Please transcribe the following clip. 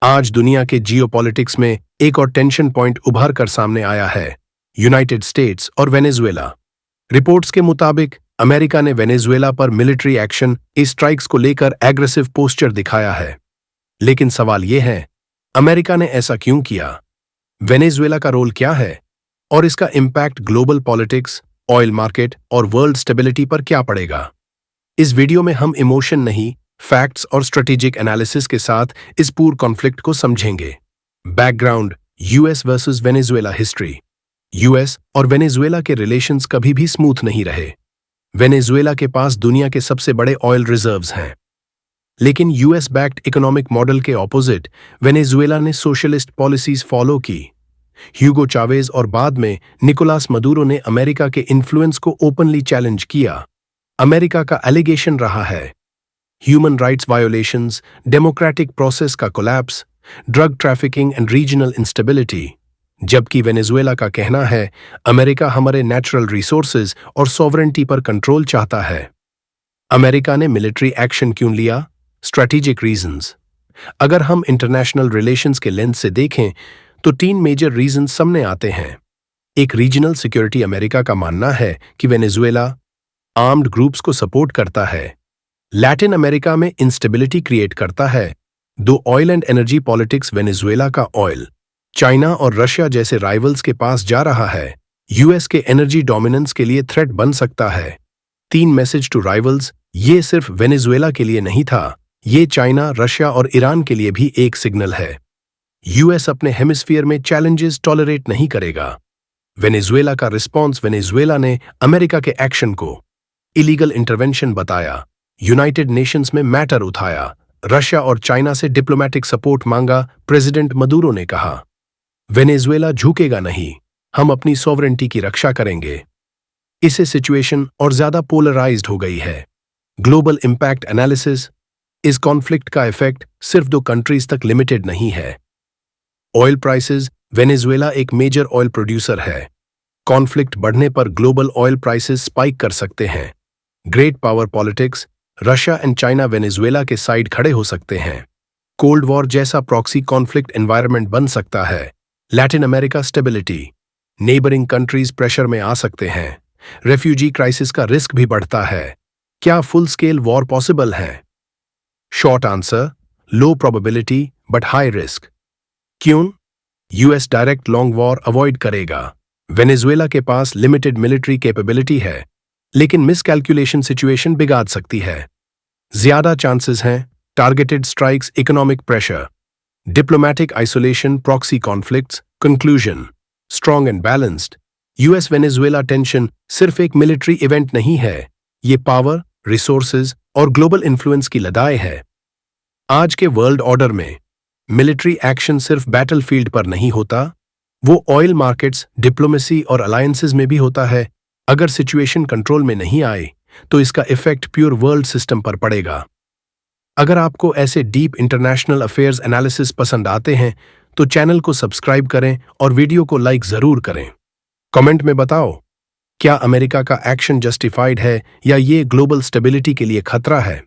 आज दुनिया के जियोपॉलिटिक्स में एक और टेंशन पॉइंट उभर कर सामने आया है, यूनाइटेड स्टेट्स और वेनेजुएला। रिपोर्ट्स के मुताबिक अमेरिका ने वेनेजुएला पर मिलिट्री एक्शन स्ट्राइक्स को लेकर एग्रेसिव पोस्चर दिखाया है। लेकिन सवाल यह है, अमेरिका ने ऐसा क्यों किया? वेनेजुएला का रोल क्या है और इसका impact global politics, oil market और वर्ल्ड स्टेबिलिटी पर क्या पड़ेगा? इस वीडियो में हम इमोशन नहीं, फैक्ट्स और स्ट्रेटेजिक एनालिसिस के साथ इस पूरे कॉन्फ्लिक्ट को समझेंगे। Background: US versus Venezuela history. US और वेनेजुएला के रिलेशंस कभी भी स्मूथ नहीं रहे। वेनेजुएला के पास दुनिया के सबसे बड़े ऑयल रिजर्व्स हैं, लेकिन यूएस बैक्ड इकोनॉमिक मॉडल के ऑपोजिट वेनेजुएला ने सोशलिस्ट पॉलिसीज फॉलो की। ह्यूगो चावेज और बाद में निकोलास मदुरो ने अमेरिका के इन्फ्लुएंस को ओपनली चैलेंज किया। अमेरिका का एलिगेशन रहा है human rights violations, democratic process का collapse, drug trafficking and regional instability, जबकि वेनेजुएला का कहना है अमेरिका हमारे नेचुरल रिसोर्सेज और सॉवरेंटी पर कंट्रोल चाहता है। अमेरिका ने मिलिट्री एक्शन क्यों लिया? Strategic reasons. अगर हम इंटरनेशनल रिलेशंस के लेंस से देखें तो 3 मेजर रीजंस सामने आते हैं। एक, रीजनल सिक्योरिटी। अमेरिका का मानना है कि वेनेजुएला आर्म्ड ग्रुप्स को सपोर्ट करता है, लैटिन अमेरिका में इंस्टेबिलिटी क्रिएट करता है। 2, oil and energy politics. Venezuela का ऑयल चाइना और रशिया जैसे राइवल्स के पास जा रहा है, यूएस के एनर्जी डोमिनेंस के लिए थ्रेट बन सकता है। 3, मैसेज टू राइवल्स। ये सिर्फ वेनेजुएला के लिए नहीं था, ये चाइना, रशिया और ईरान के लिए भी एक सिग्नल है। यूएस अपने हेमिस्फीयर में चैलेंजेस टॉलरेट नहीं करेगा। वेनेजुएला का रिस्पॉन्स: वेनेजुएला ने अमेरिका के एक्शन को इलीगल इंटरवेंशन बताया, यूनाइटेड नेशंस में मैटर उठाया, रशिया और चाइना से डिप्लोमेटिक सपोर्ट मांगा। प्रेसिडेंट मदुरो ने कहा, वेनेजुएला झुकेगा नहीं, हम अपनी सॉवरेंटी की रक्षा करेंगे। इससे सिचुएशन और ज्यादा पोलराइज्ड हो गई है। ग्लोबल इंपैक्ट एनालिसिस: इस कॉन्फ्लिक्ट का इफेक्ट सिर्फ 2 कंट्रीज तक लिमिटेड नहीं है। ऑयल प्राइसेस: वेनेजुएला एक मेजर ऑयल प्रोड्यूसर है। कॉन्फ्लिक्ट बढ़ने पर ग्लोबल ऑयल प्राइसेस स्पाइक कर सकते हैं। Great power politics: Russia and China Venezuela के साइड खड़े हो सकते हैं। कोल्ड वॉर जैसा प्रॉक्सी कॉन्फ्लिक्ट एनवायरनमेंट बन सकता है। Latin America stability: neighbouring countries pressure में आ सकते हैं। रेफ्यूजी क्राइसिस का रिस्क भी बढ़ता है। क्या फुल स्केल वॉर पॉसिबल है? Short answer: low probability but high risk. क्यों? US direct long war avoid करेगा। वेनेजुएला के पास लिमिटेड मिलिट्री कैपेबिलिटी है, लेकिन मिसकैलकुलेशन सिचुएशन बिगाड़ सकती है। ज्यादा चांसेस हैं targeted strikes, economic pressure, diplomatic isolation, proxy conflicts. Conclusion: strong and balanced. US Venezuela tension सिर्फ एक मिलिट्री इवेंट नहीं है, ये पावर, रिसोर्सेज और ग्लोबल इन्फ्लुएंस की लड़ाई है। आज के वर्ल्ड ऑर्डर में मिलिट्री एक्शन सिर्फ बैटलफील्ड पर नहीं होता, वो ऑयल मार्केट्स, डिप्लोमेसी और अलायंसेज में भी होता है। अगर सिचुएशन कंट्रोल में नहीं आए तो इसका इफेक्ट प्योर वर्ल्ड सिस्टम पर पड़ेगा। अगर आपको ऐसे डीप इंटरनेशनल अफेयर्स एनालिसिस पसंद आते हैं तो चैनल को सब्सक्राइब करें और वीडियो को लाइक जरूर करें। कमेंट में बताओ, क्या अमेरिका का एक्शन जस्टिफाइड है या ये ग्लोबल स्टेबिलिटी के लिए खतरा है?